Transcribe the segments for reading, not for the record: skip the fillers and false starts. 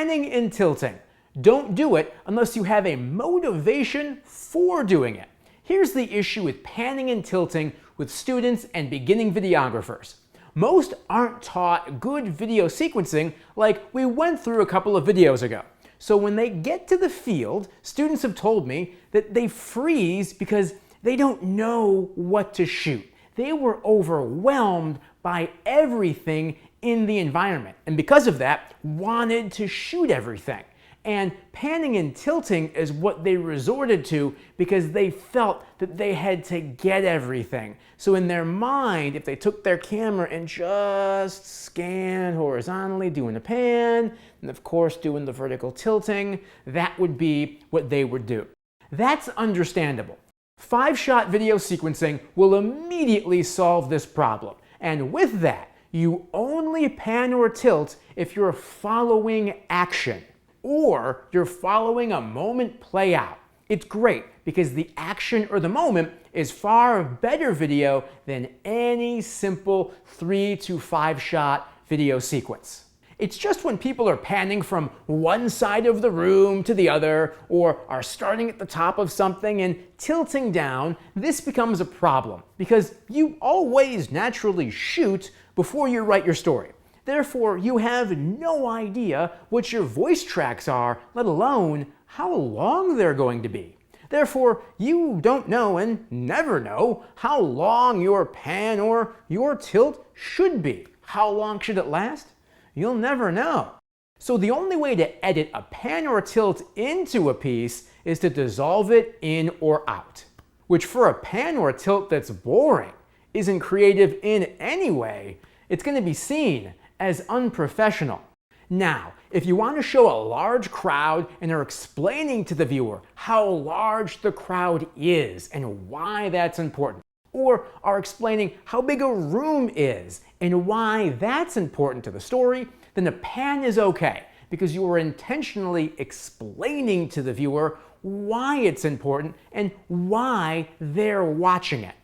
Panning and tilting. Don't do it unless you have a motivation for doing it. Here's the issue with panning and tilting with students and beginning videographers. Most aren't taught good video sequencing like we went through a couple of videos ago. So when they get to the field, students have told me that they freeze because they don't know what to shoot. They were overwhelmed by everything in the environment, and because of that, wanted to shoot everything. And panning and tilting is what they resorted to because they felt that they had to get everything. So in their mind, if they took their camera and just scanned horizontally, doing a pan, and of course doing the vertical tilting, that would be what they would do. That's understandable. 5-shot video sequencing will immediately solve this problem. And with that, you only pan or tilt if you're following action, or you're following a moment play out. It's great because the action or the moment is far better video than any simple 3 to 5 shot video sequence. It's just when people are panning from one side of the room to the other, or are starting at the top of something and tilting down, this becomes a problem because you always naturally shoot before you write your story. Therefore, you have no idea what your voice tracks are, let alone how long they're going to be. Therefore, you don't know and never know how long your pan or your tilt should be. How long should it last? You'll never know. So the only way to edit a pan or a tilt into a piece is to dissolve it in or out, which for a pan or a tilt that's boring, isn't creative in any way, it's going to be seen as unprofessional. Now, if you want to show a large crowd and are explaining to the viewer how large the crowd is and why that's important, or are explaining how big a room is and why that's important to the story, then a pan is okay because you are intentionally explaining to the viewer why it's important and why they're watching it.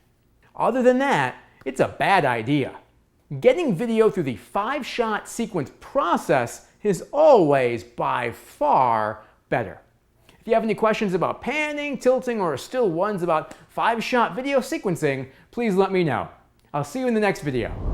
Other than that, it's a bad idea. Getting video through the 5-shot sequence process is always by far better. If you have any questions about panning, tilting, or still ones about 5-shot video sequencing, please let me know. I'll see you in the next video.